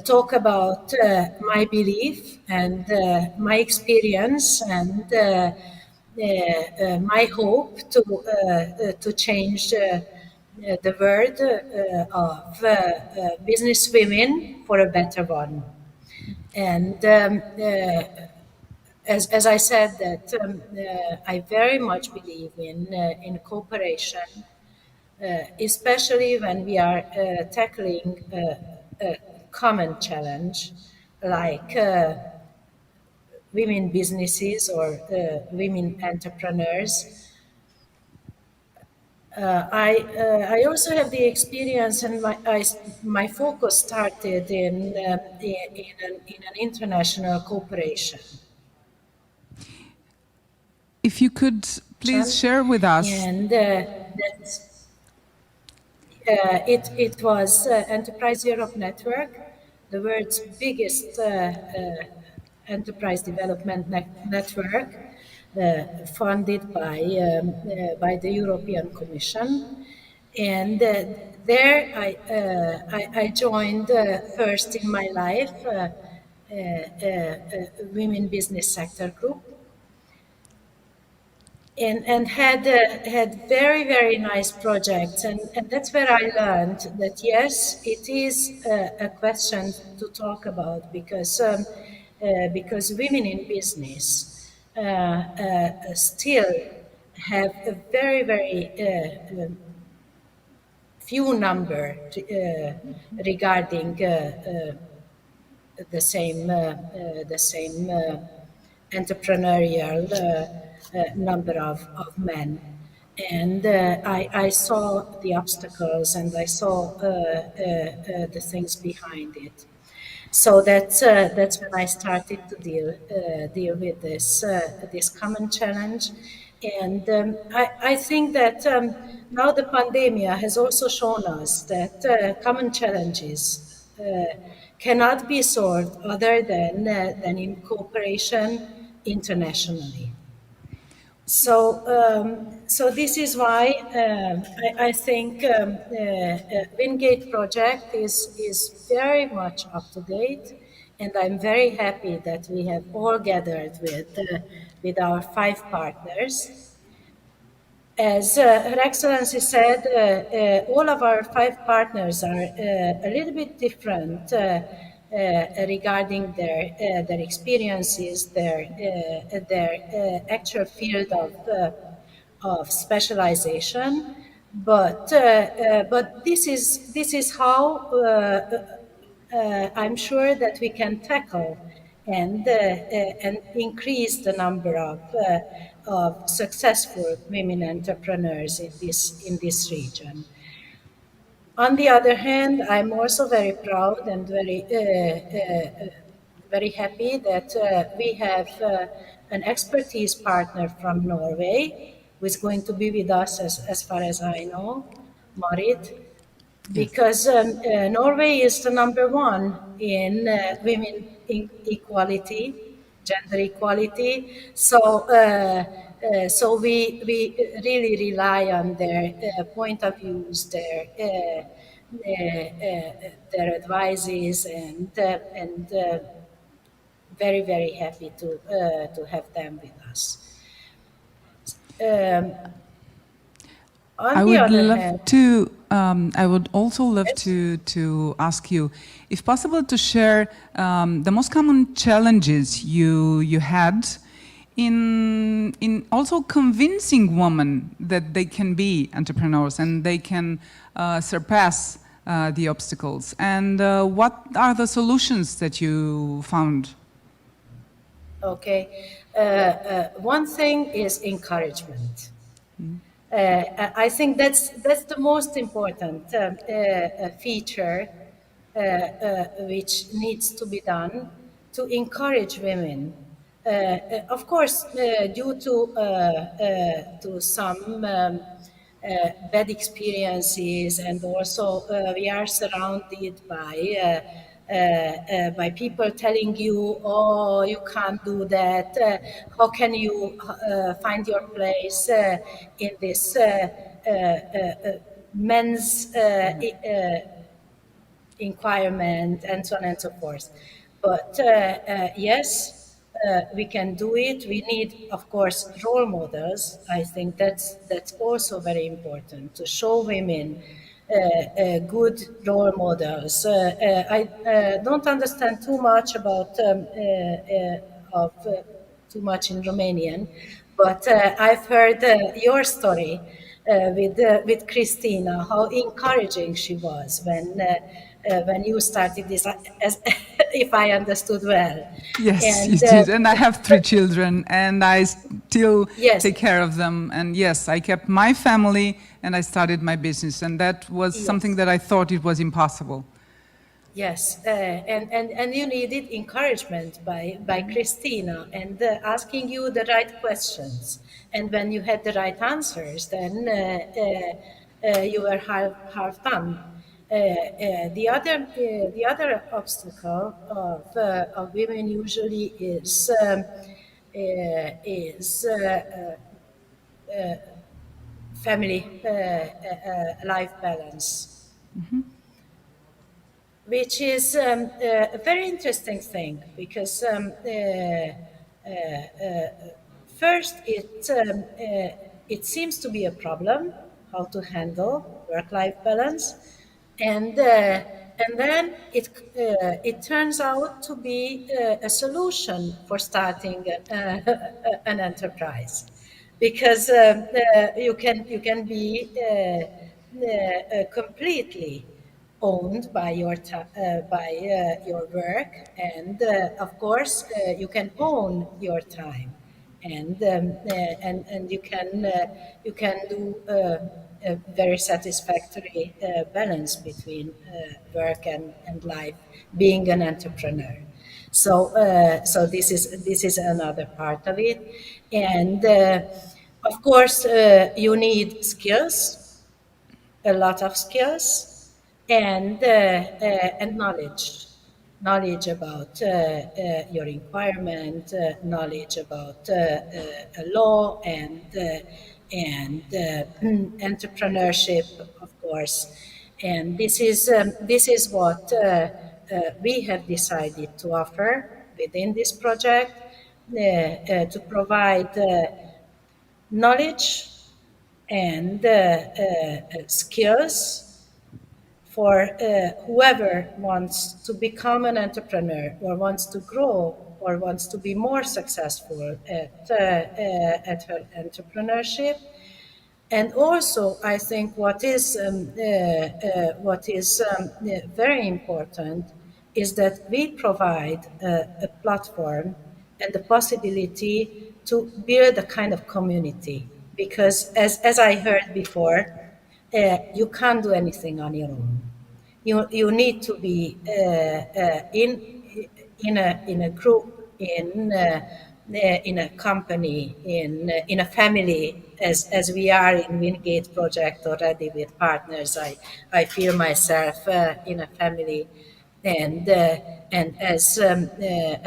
talk about my belief and my experience and my hope to change the world of business women for a better one. And as I said, that I very much believe in cooperation, especially when we are tackling a common challenge like women businesses or women entrepreneurs. I also have the experience, and my focus started in an international cooperation. If you could please share with us. And it was Enterprise Europe Network, the world's biggest enterprise development network, funded by the European Commission. And there I joined first in my life Women Business Sector Group, and had very, very nice projects. And that's where I learned that, yes, it is a question to talk about, because women in business still have a very, very few number regarding the same entrepreneurial number of men. And I saw the obstacles, and I saw the things behind it. So that's when I started to deal with this common challenge. And I think that now the pandemic has also shown us that common challenges cannot be solved other than in cooperation internationally. So this is why I think WINGATE project is very much up to date, and I'm very happy that we have all gathered with our 5 partners. As Her Excellency said, all of our 5 partners are a little bit different regarding their experiences, their actual field of specialization, but this is how I'm sure that we can tackle and increase the number of successful women entrepreneurs in this region. On the other hand, I'm also very proud and very happy that we have an expertise partner from Norway, who is going to be with us as far as I know, Marit, because Norway is the #1 in women equality, gender equality. So we really rely on their point of views, their advices, and very, very happy to have them with us. I would also love to ask you, if possible, to share the most common challenges you had in also convincing women that they can be entrepreneurs and they can surpass the obstacles, and what are the solutions that you found? Okay, one thing is encouragement. I think that's the most important feature which needs to be done to encourage women. Of course, due to some bad experiences, and also we are surrounded by people telling you, oh, you can't do that, how can you find your place in this men's environment, and so on and so forth. But yes, we can do it. We need, of course, role models. I think that's also very important to show women good role models. I don't understand too much about of too much in Romanian, but I've heard your story with Christina, how encouraging she was when you started this, as, if I understood well. Yes, you And did. And I have three children, and I still yes, take care of them. And yes, I kept my family, and I started my business. And that was something yes. that I thought it was impossible. Yes, and you needed encouragement by Christina and asking you the right questions. And when you had the right answers, then you were half done. The other obstacle of women usually is family life balance, which is a very interesting thing because first it seems to be a problem how to handle work-life balance, and then it turns out to be a solution for starting an enterprise because you can be completely owned by your work, and of course you can own your time, and you can do a very satisfactory balance between work and life, being an entrepreneur. So this is another part of it, and of course you need skills, a lot of skills, and knowledge about your environment, knowledge about law, and entrepreneurship, of course. And this is what we have decided to offer within this project, to provide knowledge and skills for whoever wants to become an entrepreneur or wants to grow or wants to be more successful at her entrepreneurship. And also, I think what is very important is that we provide a platform and the possibility to build a kind of community. Because, as I heard before, you can't do anything on your own. You need to be in a group, in a company, in a family, as we are in WINGATE project already with partners. I feel myself in a family, and as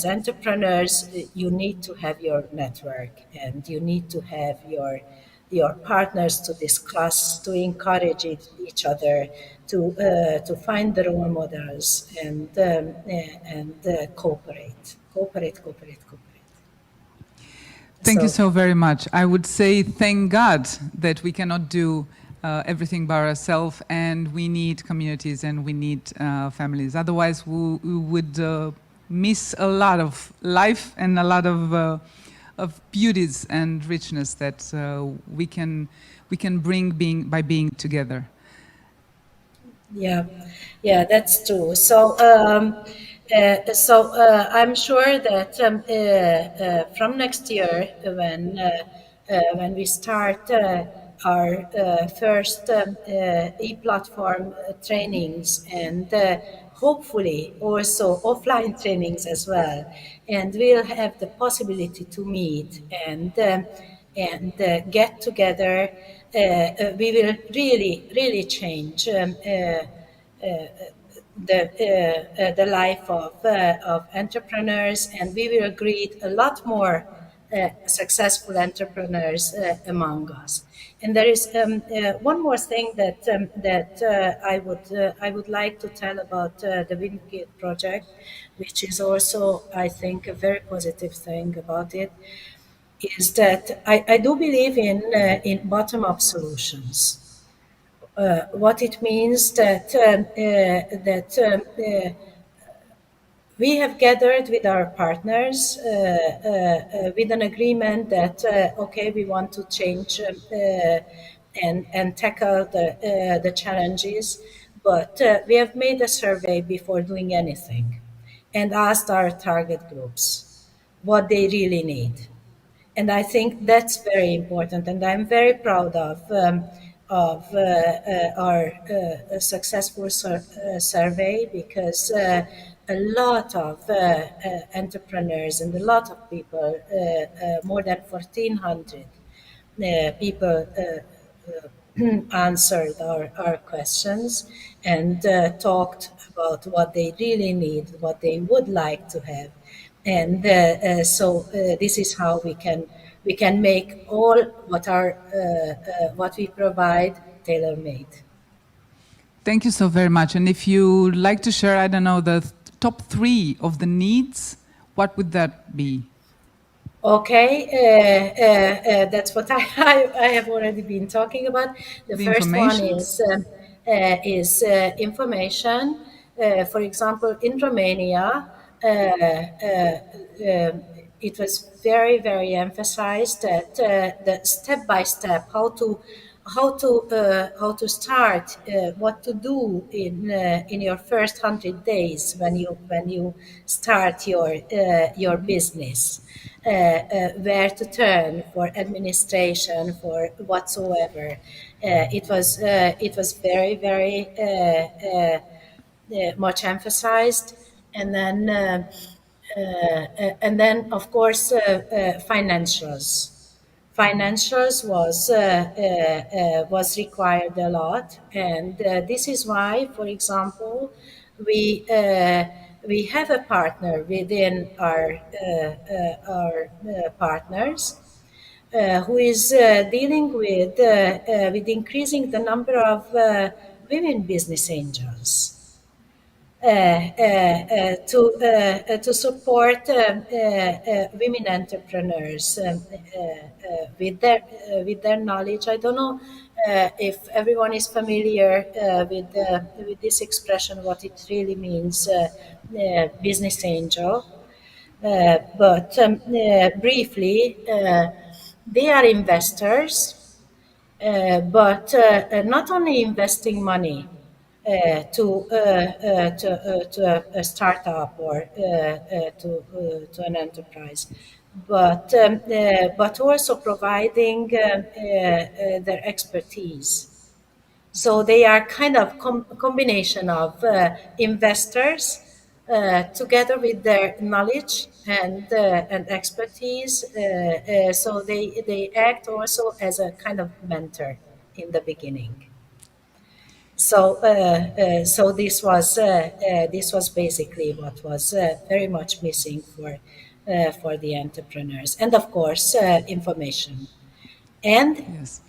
entrepreneurs, you need to have your network, and you need to have your partners to discuss, to encourage each other, to find the role models, and cooperate. Thank you So so very much. I would say thank God that we cannot do everything by ourselves, and we need communities and we need families. Otherwise, we would miss a lot of life and a lot of beauties and richness that we can bring by being together. yeah, yeah, that's true. I'm sure that from next year, when we start our first e-platform trainings, and hopefully also offline trainings as well, and we'll have the possibility to meet and get together. We will really change the life of entrepreneurs, and we will greet a lot more successful entrepreneurs among us. And there is one more thing that I would like to tell about the WINGATE project, which is also, I think, a very positive thing about it, is that I do believe in bottom-up solutions. What it means that we have gathered with our partners with an agreement that okay, we want to change and tackle the challenges, but we have made a survey before doing anything and asked our target groups what they really need. And I think that's very important. And I'm very proud of our successful survey, because a lot of entrepreneurs and a lot of people, more than 1,400 people answered our questions and talked about what they really need, what they would like to have. And so this is how we can make all what we provide tailor-made. Thank you so very much. And if you like to share, I don't know, the top 3 of the needs, what would that be? Okay, that's what I have already been talking about. The first one is information. For example, in Romania, it was very, very emphasized that the step by step how to start, what to do in your first 100 days when you start your business, where to turn for administration, for whatsoever. It was very, very much emphasized. And then of course financials. Financials was required a lot, and this is why, for example, we have a partner within our partners who is dealing with increasing the number of women business angels to support women entrepreneurs with their knowledge. I don't know if everyone is familiar with this expression, what it really means, business angel. But briefly, they are investors, but not only investing money to a startup or to an enterprise, but also providing their expertise. So they are kind of combination of investors together with their knowledge and expertise. So they act also as a kind of mentor in the beginning. So so this was basically what was very much missing for the entrepreneurs, and of course information. And Yes.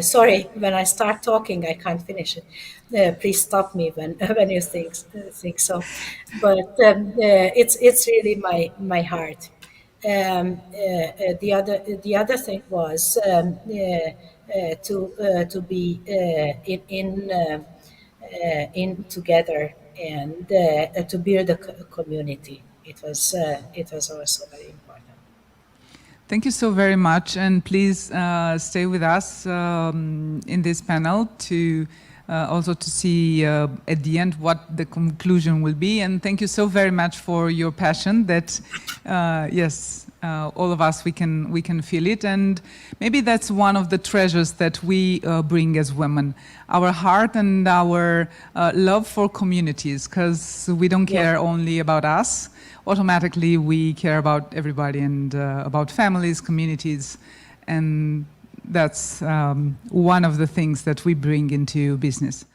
sorry, when I start talking, I can't finish it. Please stop me when when you think so. But it's really my heart. The other thing was to be in together and to build a community. It was also very important. Thank you so very much, and please stay with us in this panel to also to see at the end what the conclusion will be. And thank you so very much for your passion. That yes, all of us we can feel it, and maybe that's one of the treasures that we bring as women: our heart and our love for communities, because we don't care only about us. Automatically we care about everybody and about families, communities, and that's one of the things that we bring into business.